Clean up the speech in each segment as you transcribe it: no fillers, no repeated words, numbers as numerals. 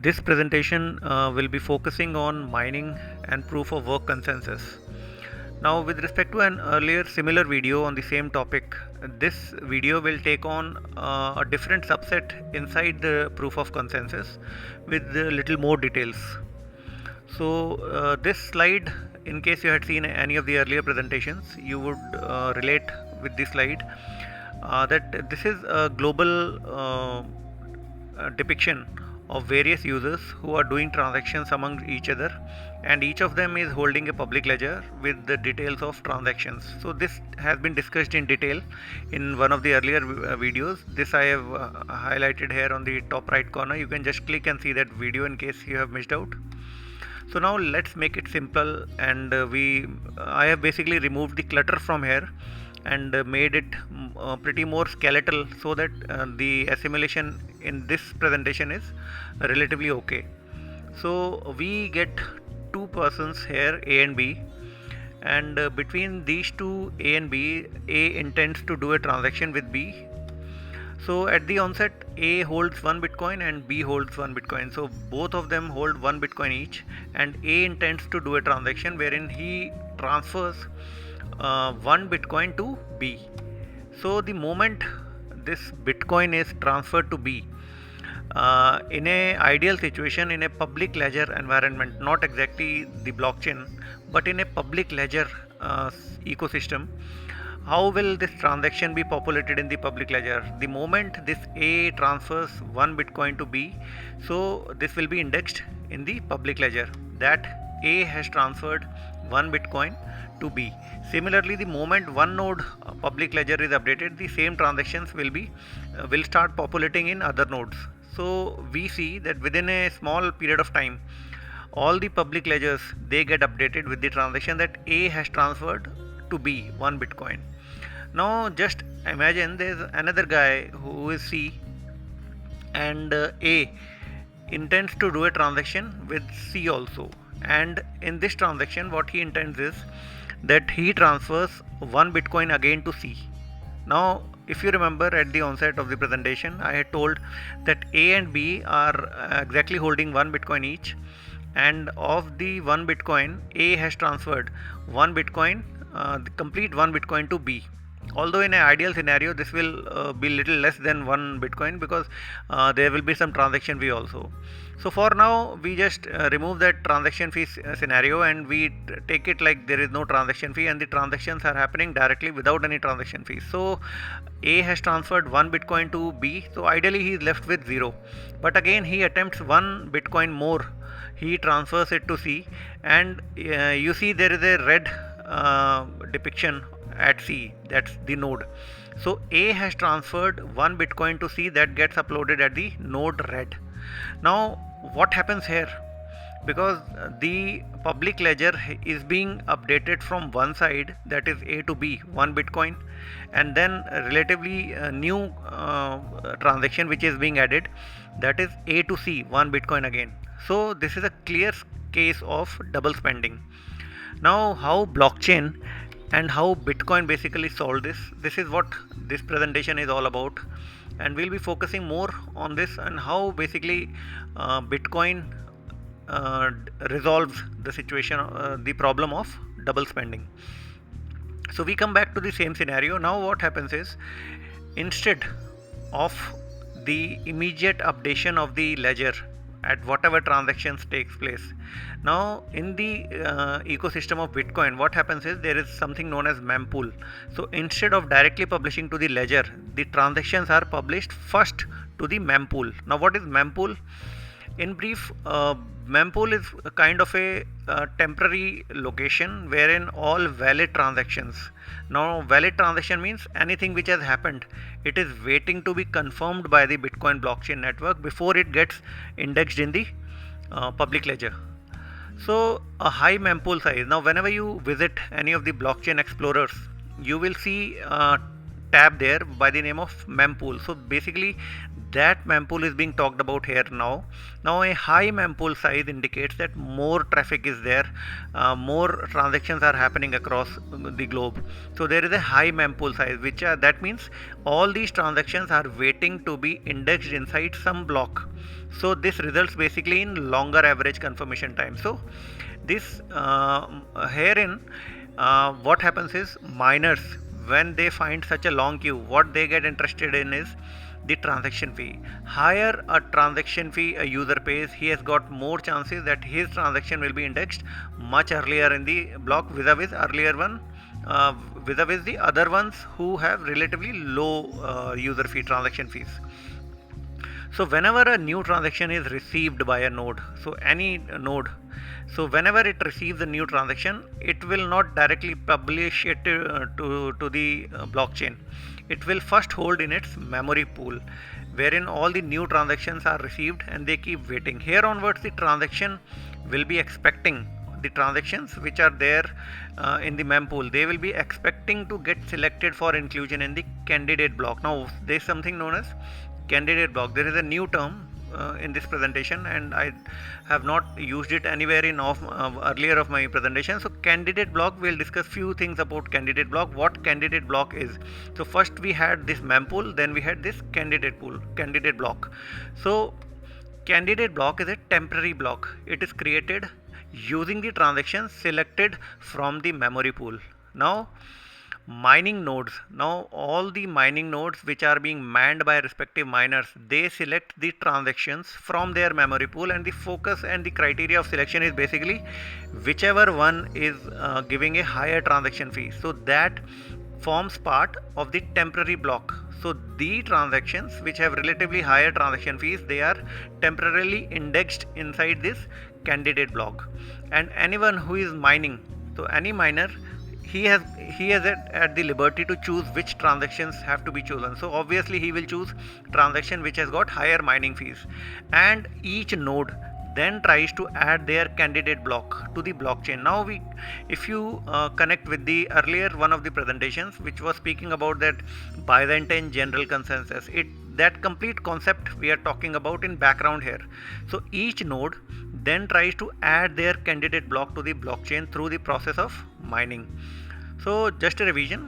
This presentation will be focusing on mining and proof of work consensus. Now, with respect to an earlier similar video on the same topic, this video will take on a different subset inside the proof of consensus with a little more details. So, this slide, in case you had seen any of the earlier presentations, you would relate with this slide that this is a global depiction of various users who are doing transactions among each other, and each of them is holding a public ledger with the details of transactions. So this has been discussed in detail in one of the earlier videos. This I have highlighted here on the top right corner. You can just click and see that video in case you have missed out. So now let's make it simple, and I have basically removed the clutter from here and made it pretty more skeletal, so that the assimilation in this presentation is relatively okay. So we get two persons here, A and B, and between these two, A and B, A intends to do a transaction with B. So at the onset, A holds 1 Bitcoin and B holds 1 Bitcoin. So both of them hold 1 Bitcoin each, and A intends to do a transaction wherein he transfers 1 Bitcoin to B. So the moment this Bitcoin is transferred to B, in a ideal situation, in a public ledger environment, not exactly the blockchain, but in a public ledger ecosystem, how will this transaction be populated in the public ledger? The moment this A transfers 1 Bitcoin to B, so this will be indexed in the public ledger that A has transferred 1 Bitcoin to B. Similarly, the moment one node public ledger is updated, the same transactions will start populating in other nodes. So we see that within a small period of time, all the public ledgers, they get updated with the transaction that A has transferred to B 1 Bitcoin. Now just imagine there's another guy who is C, and A intends to do a transaction with C also, and in this transaction what he intends is that he transfers 1 Bitcoin again to C. Now if you remember, at the onset of the presentation I had told that A and B are exactly holding 1 Bitcoin each, and of the 1 Bitcoin, A has transferred 1 Bitcoin, the complete 1 Bitcoin to B. Although in an ideal scenario this will be little less than 1 Bitcoin, because there will be some transaction fee also. So for now we just remove that transaction fee scenario, and we take it like there is no transaction fee and the transactions are happening directly without any transaction fee. So A has transferred 1 Bitcoin to B, so ideally he is left with 0, but again he attempts 1 Bitcoin more. He transfers it to C, and you see there is a red depiction at C, that's the node. So A has transferred 1 Bitcoin to C, that gets uploaded at the node red. Now what happens here? Because the public ledger is being updated from one side, that is A to B 1 Bitcoin, and then relatively new transaction which is being added, that is A to C 1 Bitcoin again. So this is a clear case of double spending. Now how blockchain and how Bitcoin basically solve this, this is what this presentation is all about, and we'll be focusing more on this and how basically Bitcoin resolves the situation, the problem of double spending. So we come back to the same scenario. Now what happens is, instead of the immediate updation of the ledger at whatever transactions takes place, now in the ecosystem of Bitcoin, what happens is there is something known as mempool. So instead of directly publishing to the ledger, the transactions are published first to the mempool. Now what is mempool? In brief, mempool is a kind of a temporary location wherein all valid transactions, now valid transaction means anything which has happened, it is waiting to be confirmed by the Bitcoin blockchain network before it gets indexed in the public ledger. So a high mempool size. Now whenever you visit any of the blockchain explorers, you will see tab there by the name of mempool. So basically that mempool is being talked about here now. Now a high mempool size indicates that more traffic is there, more transactions are happening across the globe. So there is a high mempool size, which that means all these transactions are waiting to be indexed inside some block. So this results basically in longer average confirmation time. So this herein what happens is, miners, when they find such a long queue, what they get interested in is the transaction fee. Higher a transaction fee a user pays, he has got more chances that his transaction will be indexed much earlier in the block vis-a-vis earlier one, vis-a-vis the other ones who have relatively low user fee, transaction fees. So whenever a new transaction is received by a node, so any node, so whenever it receives a new transaction, it will not directly publish it to the blockchain. It will first hold in its memory pool, wherein all the new transactions are received and they keep waiting. Here onwards, the transaction will be expecting the transactions which are there in the mempool. They will be expecting to get selected for inclusion in the candidate block. Now there is something known as candidate block. There is a new term in this presentation, and I have not used it anywhere in earlier of my presentation. So candidate block, we'll discuss few things about candidate block, what candidate block is. So first we had this mempool, then we had this candidate block. So candidate block is a temporary block. It is created using the transactions selected from the memory pool. Now mining nodes, now all the mining nodes which are being manned by respective miners, they select the transactions from their memory pool, and the focus and the criteria of selection is basically whichever one is giving a higher transaction fee. So that forms part of the temporary block. So the transactions which have relatively higher transaction fees, they are temporarily indexed inside this candidate block. And anyone who is mining, so any miner, he has at the liberty to choose which transactions have to be chosen. So obviously he will choose transaction which has got higher mining fees, and each node then tries to add their candidate block to the blockchain. Now if you connect with the earlier one of the presentations which was speaking about that Byzantine general consensus, that complete concept we are talking about in background here. So each node then tries to add their candidate block to the blockchain through the process of mining. So just a revision,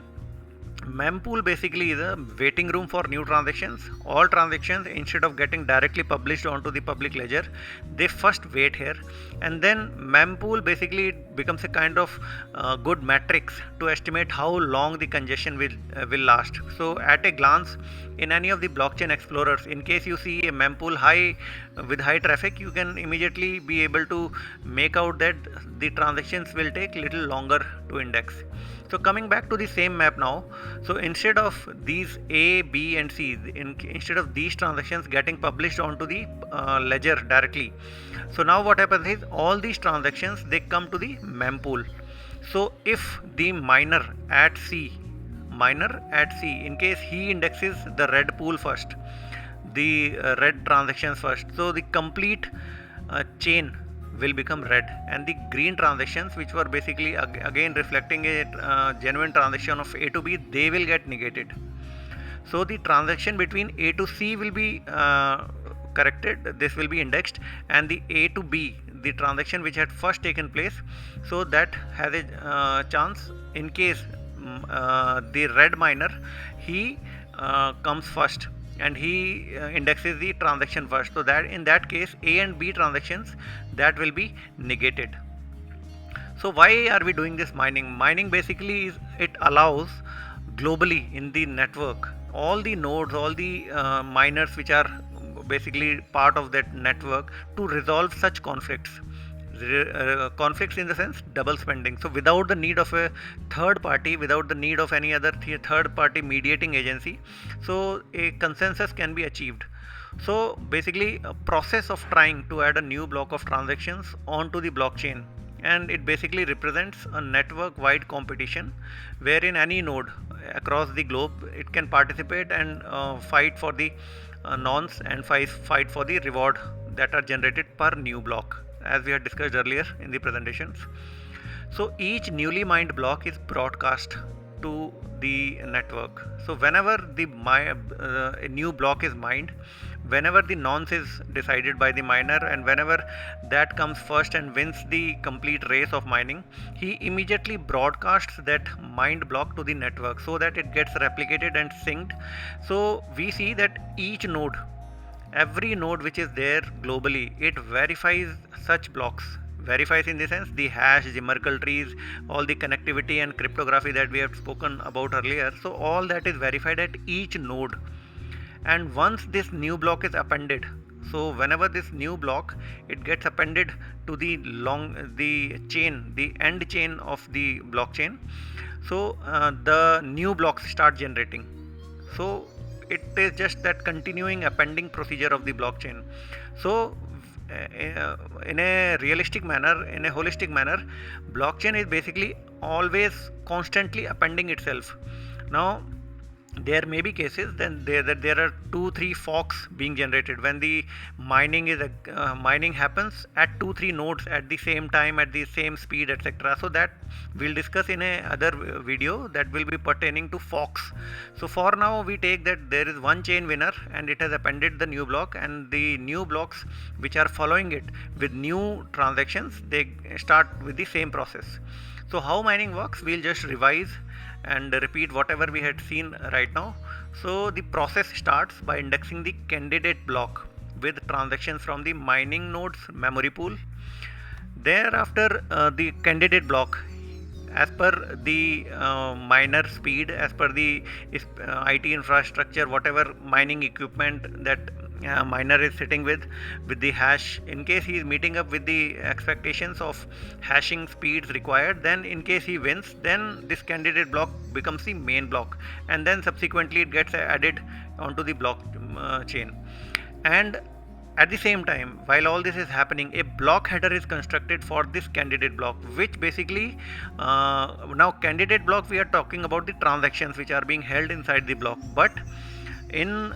mempool basically is a waiting room for new transactions. All transactions, instead of getting directly published onto the public ledger, they first wait here, and then mempool basically becomes a kind of good matrix to estimate how long the congestion will last. So at a glance, in any of the blockchain explorers, in case you see a mempool high with high traffic, you can immediately be able to make out that the transactions will take little longer to index. So coming back to the same map now, so instead of these A, B and C, instead of these transactions getting published onto the ledger directly, so now what happens is all these transactions, they come to the mempool. So if the miner at C, in case he indexes the red pool first, the red transactions first, so the complete chain will become red, and the green transactions which were basically again reflecting a genuine transaction of A to B, they will get negated. So the transaction between A to C will be corrected, this will be indexed, and the A to B, the transaction which had first taken place, so that has a chance, in case the red miner, he comes first and he indexes the transaction first, so that in that case A and B transactions, that will be negated. So why are we doing this mining basically is, it allows globally in the network, all the nodes, all the miners which are basically part of that network, to resolve such conflicts. Conflicts in the sense double spending. So without the need of a third party, without the need of any other third party mediating agency, so a consensus can be achieved. So basically a process of trying to add a new block of transactions onto the blockchain, and it basically represents a network wide competition wherein any node across the globe, it can participate and fight for the nonce and fight for the reward that are generated per new block, as we had discussed earlier in the presentations. So each newly mined block is broadcast to the network. So whenever a new block is mined, whenever the nonce is decided by the miner, and whenever that comes first and wins the complete race of mining, he immediately broadcasts that mined block to the network so that it gets replicated and synced. So we see that each node, every node which is there globally, it verifies such blocks. Verifies in the sense the hash, the Merkle trees, all the connectivity and cryptography that we have spoken about earlier. So all that is verified at each node. And once this new block is appended, so whenever this new block, it gets appended to the chain, the end chain of the blockchain, so the new blocks start generating. So it is just that continuing appending procedure of the blockchain. So in a realistic manner, in a holistic manner, blockchain is basically always constantly appending itself. Now there may be cases then that there are 2-3 forks being generated when the mining happens at 2-3 nodes at the same time, at the same speed, etc. So that we'll discuss in a other video that will be pertaining to forks. So for now we take that there is one chain winner and it has appended the new block, and the new blocks which are following it with new transactions, they start with the same process. So how mining works, we'll just revise and repeat whatever we had seen right now. So the process starts by indexing the candidate block with transactions from the mining node's memory pool. Thereafter the candidate block, as per the miner speed, as per the IT infrastructure, whatever mining equipment that miner is sitting with the hash, in case he is meeting up with the expectations of hashing speeds required, then in case he wins, then this candidate block becomes the main block, and then subsequently it gets added onto the block chain. And at the same time, while all this is happening, a block header is constructed for this candidate block, which basically now candidate block, we are talking about the transactions which are being held inside the block, but in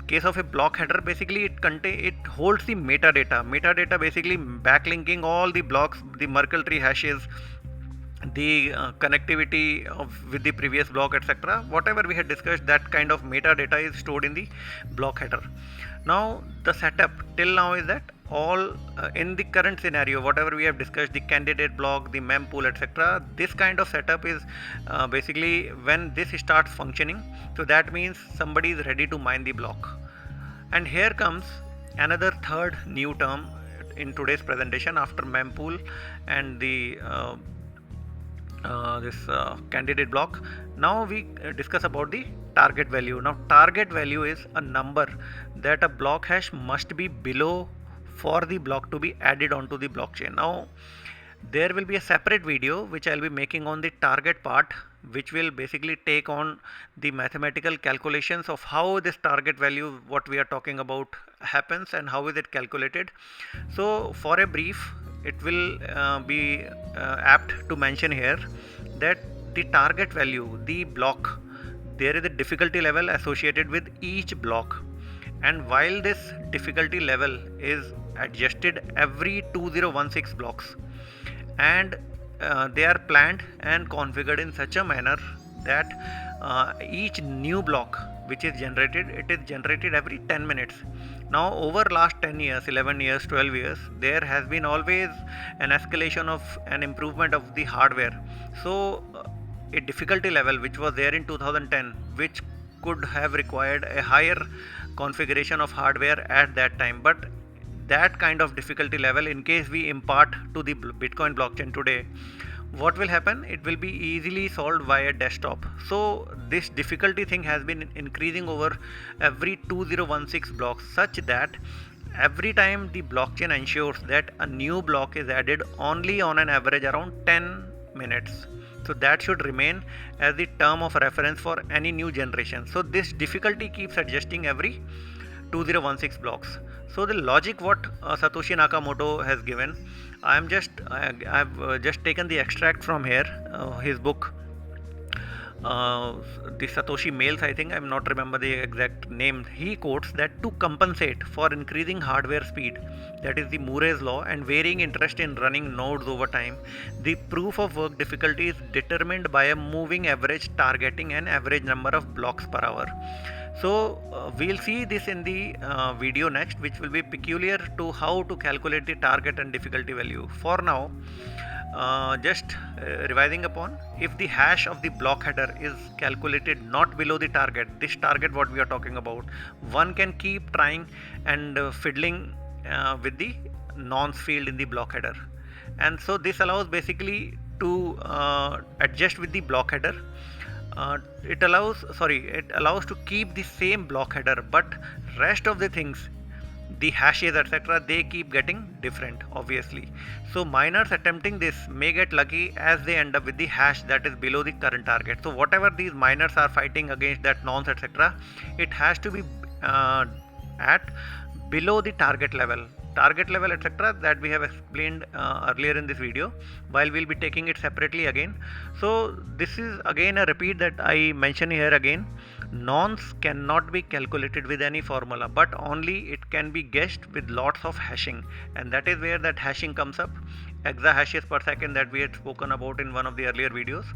case of a block header, basically it holds the metadata basically backlinking all the blocks, the Merkle tree hashes, the connectivity with the previous block, etc. Whatever we had discussed, that kind of metadata is stored in the block header. Now the setup till now is that all in the current scenario, whatever we have discussed, the candidate block, the mempool, etc., this kind of setup is basically when this starts functioning, so that means somebody is ready to mine the block. And here comes another third new term in today's presentation after mempool and the candidate block. Now we discuss about the target value. Now target value is a number that a block hash must be below for the block to be added onto the blockchain. Now there will be a separate video which I'll be making on the target part, which will basically take on the mathematical calculations of how this target value, what we are talking about, happens and how is it calculated. So for a brief, it will be apt to mention here that the target value, the block, there is a difficulty level associated with each block, and while this difficulty level is adjusted every 2016 blocks, and they are planned and configured in such a manner that each new block which is generated, it is generated every 10 minutes. Now over last 10 years, 11 years, 12 years, there has been always an escalation of an improvement of the hardware. So a difficulty level which was there in 2010, which could have required a higher configuration of hardware at that time, but that kind of difficulty level, in case we impart to the Bitcoin blockchain today, what will happen? It will be easily solved via desktop. So this difficulty thing has been increasing over every 2016 blocks, such that every time the blockchain ensures that a new block is added only on an average around 10 minutes. So that should remain as the term of reference for any new generation. So this difficulty keeps adjusting every 2016 blocks. So the logic what Satoshi Nakamoto has given, I've just taken the extract from here, his book, uh, the Satoshi Mails, I think, I'm not remember the exact name, he quotes that to compensate for increasing hardware speed, that is the Moore's law, and varying interest in running nodes over time, the proof of work difficulty is determined by a moving average targeting an average number of blocks per hour. So we'll see this in the video next, which will be peculiar to how to calculate the target and difficulty value. For now, just revising upon, if the hash of the block header is calculated not below the target, this target what we are talking about, one can keep trying and fiddling with the nonce field in the block header. And so this allows basically to adjust with the block header. It allows to keep the same block header, but rest of the things, the hashes etc., they keep getting different obviously. So miners attempting this may get lucky as they end up with the hash that is below the current target. So whatever these miners are fighting against, that nonce etc., it has to be at below the target level etc., that we have explained earlier in this video, while we'll be taking it separately again. So this is again a repeat that I mention here again. Nonce cannot be calculated with any formula, but only it can be guessed with lots of hashing, and that is where that hashing comes up, exahashes per second, that we had spoken about in one of the earlier videos.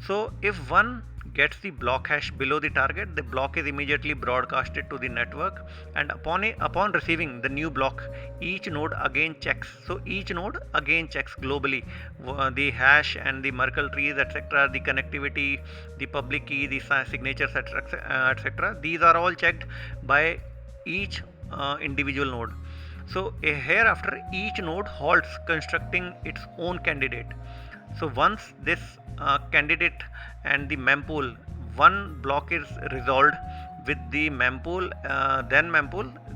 So if one gets the block hash below the target, the block is immediately broadcasted to the network, and upon receiving the new block, each node again checks. So each node again checks globally the hash and the Merkle trees etc., the connectivity, the public key, the signatures etc. These are all checked by each individual node. So hereafter each node halts constructing its own candidate. So once this candidate and the mempool, one block is resolved with the mempool,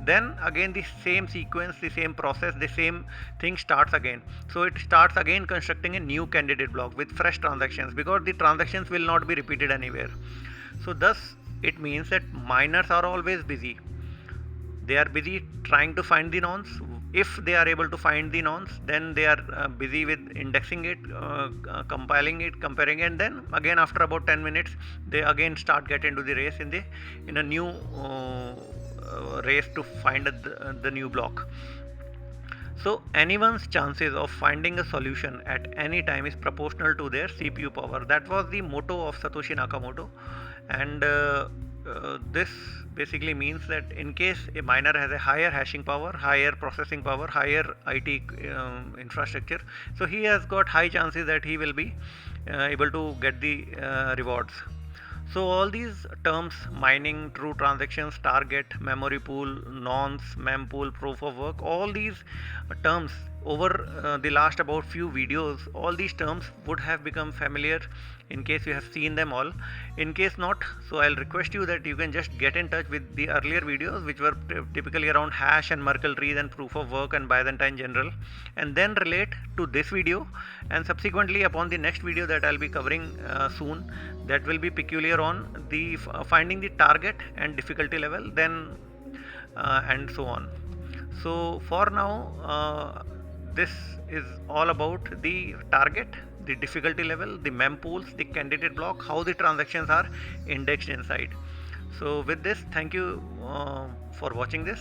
then again the same sequence, the same process, the same thing starts again. So it starts again constructing a new candidate block with fresh transactions, because the transactions will not be repeated anywhere. So thus it means that miners are always busy. They are busy trying to find the nonce. If they are able to find the nonce, then they are busy with indexing it, compiling it, comparing it, and then again after about 10 minutes they again start get into the race in a new race to find the new block. So anyone's chances of finding a solution at any time is proportional to their CPU power. That was the motto of Satoshi Nakamoto, and this basically means that in case a miner has a higher hashing power, higher processing power, higher IT infrastructure, so he has got high chances that he will be able to get the rewards. So all these terms, mining, true transactions, target, memory pool, nonce, mempool, proof of work, all these terms over the last about few videos, all these terms would have become familiar in case you have seen them all. In case not, so I'll request you that you can just get in touch with the earlier videos, which were typically around hash and Merkle trees and proof of work and Byzantine general, and then relate to this video, and subsequently upon the next video that I'll be covering soon, that will be peculiar on the finding the target and difficulty level, then and so on. So for now, this is all about the target, the difficulty level, the mempools, the candidate block, how the transactions are indexed inside. So with this, thank you for watching this.